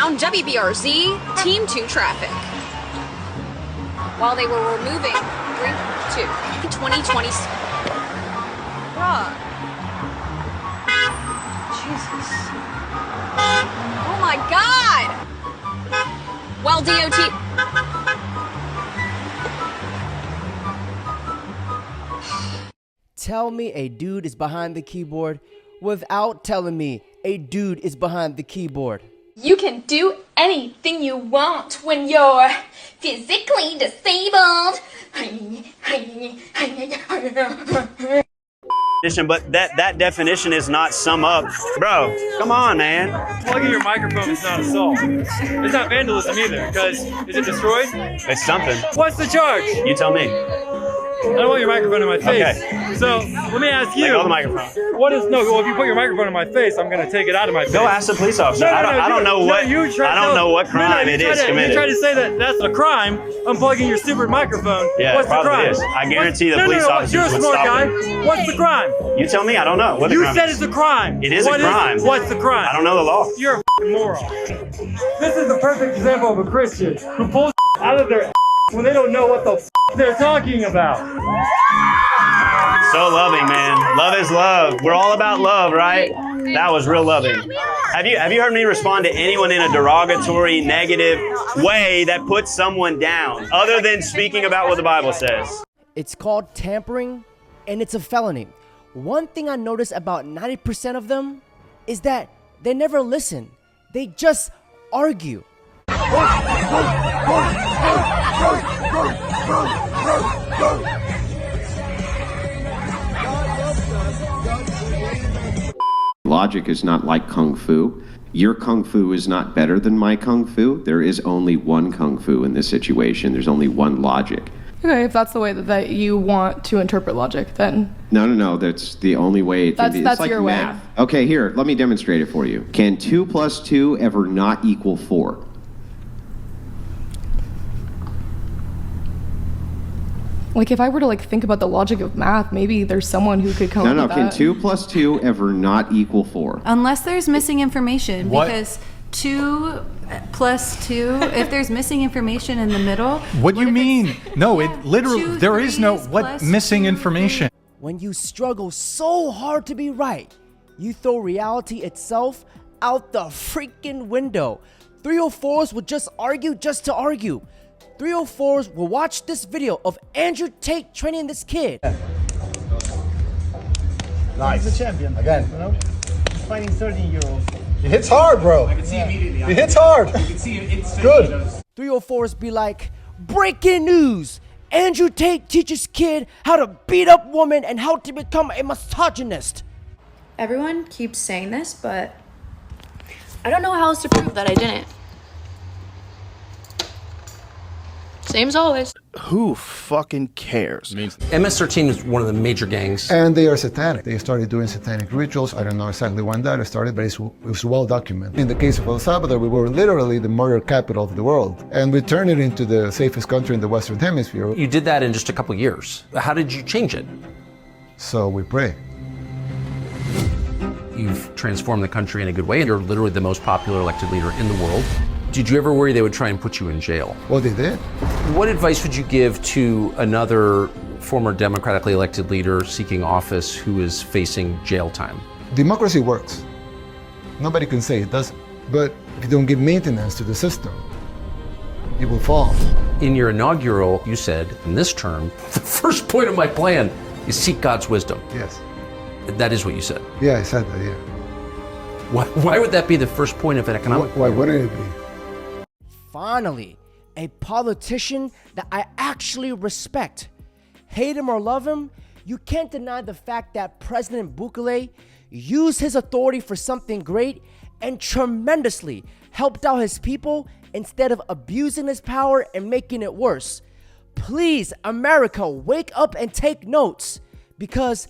around WBRZ Team 2 traffic while they were removing 2020. Bruh. Jesus. Oh my God! While DOT... Tell me a dude is behind the keyboard without telling me a dude is behind the keyboard. You can do anything you want when you're physically disabled. But that definition is not sum up. Bro, come on, man. Plugging your microphone is not assault. It's not vandalism either, because is it destroyed? It's something. What's the charge? You tell me. I don't want your microphone in my face. Okay. So let me ask you. Let go of the microphone. What is no? Well, if you put your microphone in my face, I'm going to take it out of my face. Go ask the police officer. I don't know what crime it is committed. You try to say that that's a crime. Unplugging your stupid microphone. Yeah, what's the crime? Is. I guarantee the police officers You're a would smart stop guy. them. What's the crime? You tell me. I don't know. What the crime said is. it's a crime. It is a crime. What's the crime? I don't know the law. You're a moron. This is the perfect example of a Christian who pulls out of their when they don't know what the they're talking about. So loving, man. Love is love. We're all about love, right? That was real loving. Have you heard me respond to anyone in a derogatory, negative way that puts someone down, other than speaking about what the Bible says? It's called tampering, and it's a felony. One thing I notice about 90% of them is that they never listen. They just argue. Logic is not like Kung Fu. Your Kung Fu is not better than my Kung Fu. There is only one Kung Fu in this situation. There's only one logic. Okay, if that's the way that you want to interpret logic, then... No, that's the only way it can be. That's it's like your math. way. Okay, here, let me demonstrate it for you. Can 2 + 2 ever not equal 4? Like, if I were to, think about the logic of math, maybe there's someone who could come up with that. Can 2 + 2 ever not equal 4? Unless there's missing information. What? Because 2 + 2, if there's missing information in the middle. What do you mean? No, it literally, 2 there is no, 3s what + missing 2. information? When you struggle so hard to be right, you throw reality itself out the freaking window. 304s would just argue just to argue. 304s will watch this video of Andrew Tate training this kid. Nice. He's a champion. Again. You know? He's fighting 13-year-olds. He hits hard, bro. I can see immediately. He hits hard. You can see it instantly. Good. 304s be like, breaking news! Andrew Tate teaches kid how to beat up women and how to become a misogynist. Everyone keeps saying this, but I don't know how else to prove that I didn't. Same as always. Who fucking cares? MS-13 is one of the major gangs. And they are satanic. They started doing satanic rituals. I don't know exactly when that started, but it was well documented. In the case of El Salvador, we were literally the murder capital of the world. And we turned it into the safest country in the Western Hemisphere. You did that in just a couple years. How did you change it? So we pray. You've transformed the country in a good way. You're literally the most popular elected leader in the world. Did you ever worry they would try and put you in jail? Well, they did. What advice would you give to another former democratically elected leader seeking office who is facing jail time? Democracy works. Nobody can say it doesn't. But if you don't give maintenance to the system, it will fall. In your inaugural, you said, in this term, the first point of my plan is seek God's wisdom. Yes. That is what you said. Yeah, I said that, yeah. Why would that be the first point of an economic Why wouldn't it be? Finally, a politician that I actually respect. Hate him or love him, you can't deny the fact that President Bukele used his authority for something great and tremendously helped out his people instead of abusing his power and making it worse. Please, America, wake up and take notes, because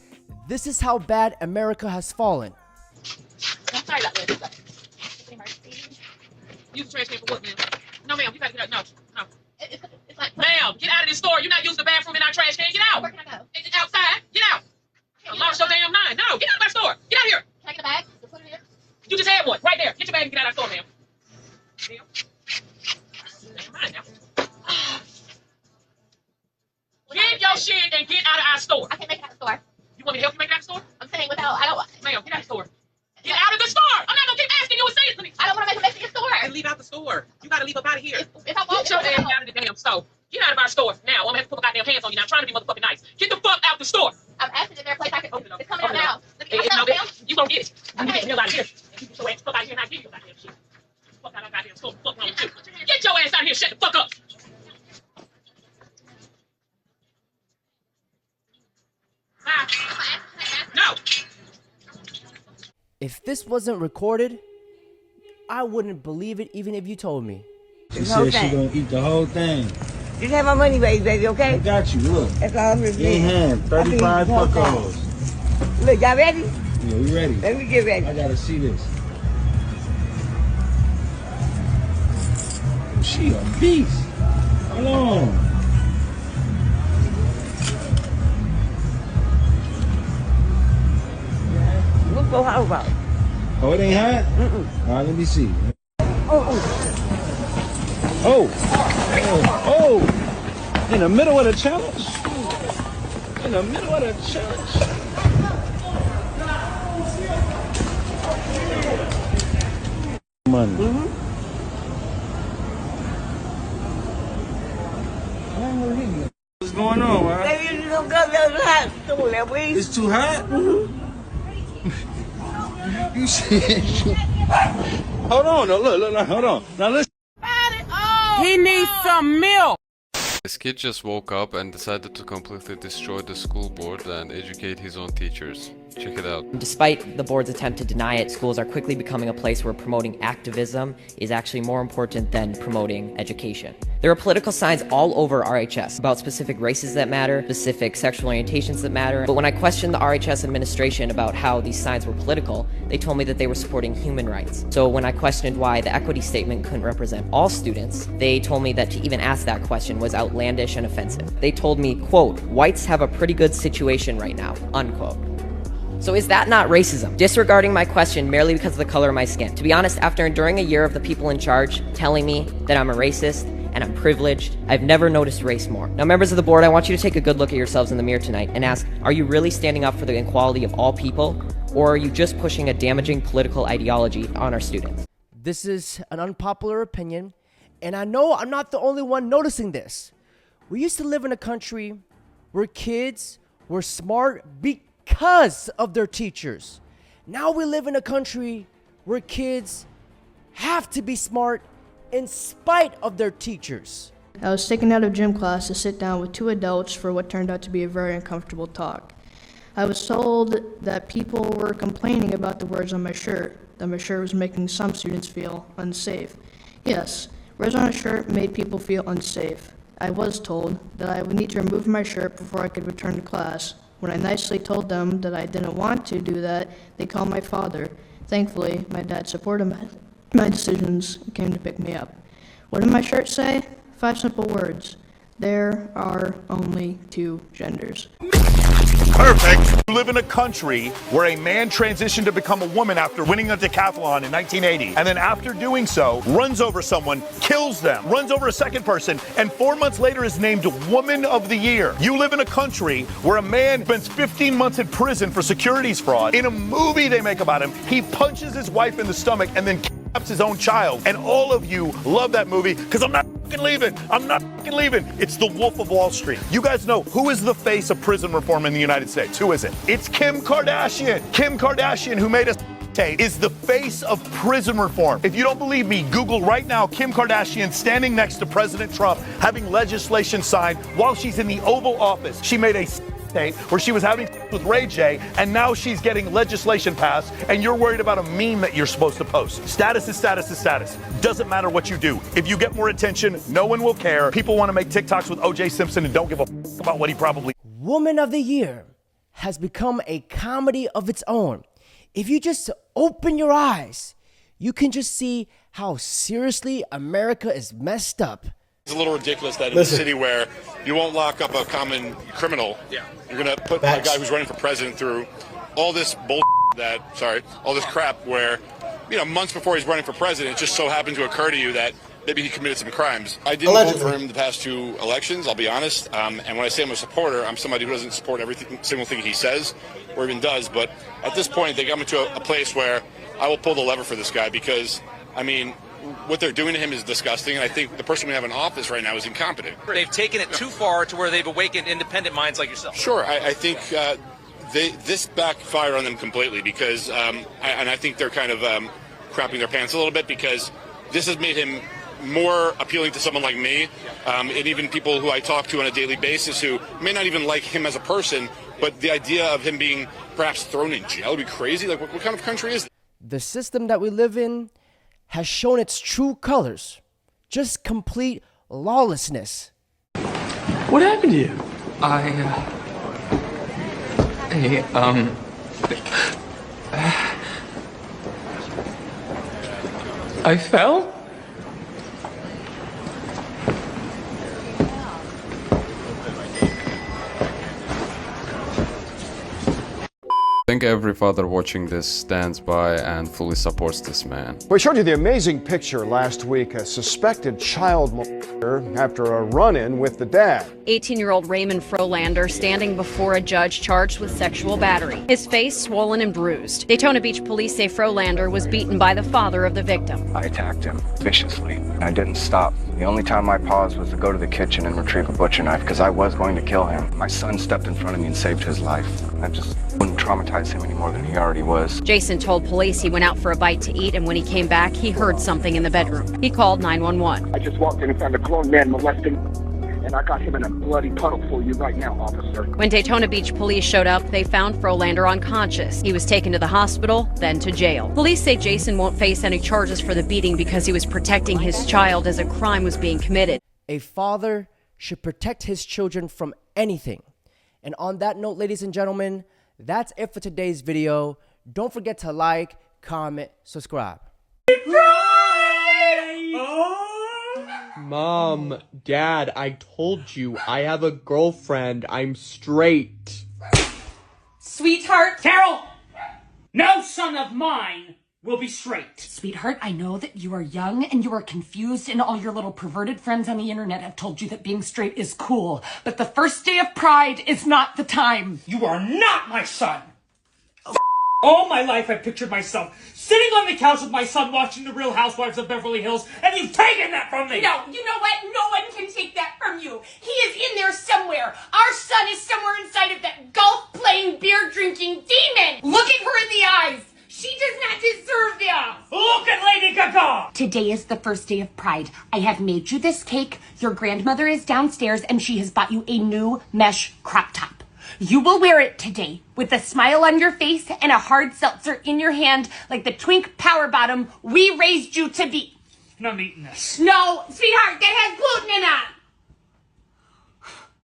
this is how bad America has fallen. I'm sorry about this. Use the trash can for what, ma'am? No, ma'am, you gotta get out. No. It's like, ma'am, get out of this store. You're not using the bathroom in our trash can. Get out. Where can I go? It's outside. Get out. Lost your damn mind. No, get out of our store. Get out here. Can I get a bag? Put it here. You just had one right there. Get your bag and get out of our store, ma'am. Get your shit and get out of our store. I can't make it out of the store. You want me to help you make it out of the store? I'm saying without, I don't, Ma'am, get out of the store. Get out of the store. I'm not gonna keep asking you and saying something. I don't want to make a mess in your store. And leave out the store. You gotta leave up out of here. If I walk Get your ass out of the damn store. Get out of our store now. I'm gonna have to put my goddamn hands on you now. I'm trying to be motherfucking nice. Get the fuck out the store. I'm asking if there's a place I can open it. It's coming Open out it now. Look at myself, You gonna get it. You get the hell out of here. You get your ass fuck out of here and I give you goddamn shit. Fuck out of goddamn store. Fuck wrong with you. Get your ass out of here. Shut the fuck up. No. If this wasn't recorded, I wouldn't believe it even if you told me. She said she gonna eat the whole thing. Just have my money baby, okay? I got you, look. That's all I'm In hand, 35 fuckos. Look, y'all ready? Yeah, we ready. Let me get ready. I gotta see this. She a beast. Hold on. What's so hot about? Oh, it ain't hot? All right, let me see. Oh! In the middle of the challenge? In the middle of the challenge? Money. What's going on, man? Baby, you don't go there, it's hot. Come on, that way. It's too hot? You see? Hold on, no, look, hold on. Now listen. He needs some milk. This kid just woke up and decided to completely destroy the school board and educate his own teachers. Check it out. Despite the board's attempt to deny it, schools are quickly becoming a place where promoting activism is actually more important than promoting education. There are political signs all over RHS about specific races that matter, specific sexual orientations that matter, but when I questioned the RHS administration about how these signs were political, they told me that they were supporting human rights. So when I questioned why the equity statement couldn't represent all students, they told me that to even ask that question was outlandish and offensive. They told me, quote, "Whites have a pretty good situation right now," unquote. So is that not racism? Disregarding my question merely because of the color of my skin. To be honest, after enduring a year of the people in charge telling me that I'm a racist and I'm privileged, I've never noticed race more. Now, members of the board, I want you to take a good look at yourselves in the mirror tonight and ask, are you really standing up for the equality of all people, or are you just pushing a damaging political ideology on our students? This is an unpopular opinion, and I know I'm not the only one noticing this. We used to live in a country where kids were smart because of their teachers. Now we live in a country where kids have to be smart in spite of their teachers. I was taken out of gym class to sit down with two adults for what turned out to be a very uncomfortable talk. I was told that people were complaining about the words on my shirt, that my shirt was making some students feel unsafe. Yes, words on a shirt made people feel unsafe. I was told that I would need to remove my shirt before I could return to class. When I nicely told them that I didn't want to do that, they called my father. Thankfully, my dad supported my decisions and came to pick me up. What did my shirt say? 5 simple words. There are only 2 genders. Perfect. You live in a country where a man transitioned to become a woman after winning a decathlon in 1980, and then after doing so, runs over someone, kills them, runs over a second person, and 4 months later is named Woman of the Year. You live in a country where a man spends 15 months in prison for securities fraud. In a movie they make about him, he punches his wife in the stomach and then kidnaps his own child. And all of you love that movie because I'm not fucking leaving. I'm not fucking leaving. It's The Wolf of Wall Street. You guys know who is the face of prison reform in the United States? Who is it? It's Kim Kardashian. Kim Kardashian, who made us is the face of prison reform. If you don't believe me, Google right now Kim Kardashian standing next to President Trump having legislation signed while she's in the Oval Office. She made a tape where she was having with Ray J, and now she's getting legislation passed, and you're worried about a meme that you're supposed to post. Status is status is status. Doesn't matter what you do. If you get more attention, no one will care. People want to make TikToks with O.J. Simpson and don't give a about what he probably... Woman of the Year has become a comedy of its own. If you just open your eyes, you can just see how seriously America is messed up. It's a little ridiculous that in a city where you won't lock up a common criminal, you're going to put a guy who's running for president through all this bull all this crap where months before he's running for president, it just so happened to occur to you that maybe he committed some crimes. I didn't vote for him the past 2 elections, I'll be honest. And when I say I'm a supporter, I'm somebody who doesn't support every single thing he says or even does. But at this point, they got me to a place where I will pull the lever for this guy because, I mean, what they're doing to him is disgusting, and I think the person we have in office right now is incompetent. They've taken it too far to where they've awakened independent minds like yourself. Sure, I think this backfired on them completely because, and I think they're kind of crapping their pants a little bit because this has made him more appealing to someone like me, and even people who I talk to on a daily basis who may not even like him as a person, but the idea of him being perhaps thrown in jail would be crazy. Like, what kind of country is this? The system that we live in has shown its true colors. Just complete lawlessness. What happened to you? I fell? I think every father watching this stands by and fully supports this man. We showed you the amazing picture last week, a suspected child molester after a run-in with the dad. 18-year-old Raymond Frolander standing before a judge charged with sexual battery. His face swollen and bruised. Daytona Beach police say Frolander was beaten by the father of the victim. I attacked him viciously. I didn't stop. The only time I paused was to go to the kitchen and retrieve a butcher knife because I was going to kill him. My son stepped in front of me and saved his life. I just wouldn't traumatize him any more than he already was. Jason told police he went out for a bite to eat, and when he came back, he heard something in the bedroom. He called 911. I just walked in and found a grown man molesting, and I got him in a bloody puddle for you right now, officer. When Daytona Beach police showed up, they found Frolander unconscious. He was taken to the hospital, then to jail. Police say Jason won't face any charges for the beating because he was protecting his child as a crime was being committed. A father should protect his children from anything. And on that note, ladies and gentlemen, that's it for today's video. Don't forget to like, comment, subscribe. Mom, Dad, I told you, I have a girlfriend. I'm straight. Sweetheart! Carol! No son of mine will be straight. Sweetheart, I know that you are young and you are confused and all your little perverted friends on the internet have told you that being straight is cool. But the first day of Pride is not the time. You are not my son! All my life I've pictured myself sitting on the couch with my son watching The Real Housewives of Beverly Hills, and you've taken that from me! No, you know what? No one can take that from you. He is in there somewhere. Our son is somewhere inside of that golf-playing, beer-drinking demon. Look at her in the eyes. She does not deserve this. Look at Lady Gaga! Today is the first day of Pride. I have made you this cake. Your grandmother is downstairs, and she has bought you a new mesh crop top. You will wear it today with a smile on your face and a hard seltzer in your hand like the twink power bottom we raised you to be. And I'm eating this. No, sweetheart, that has gluten in it.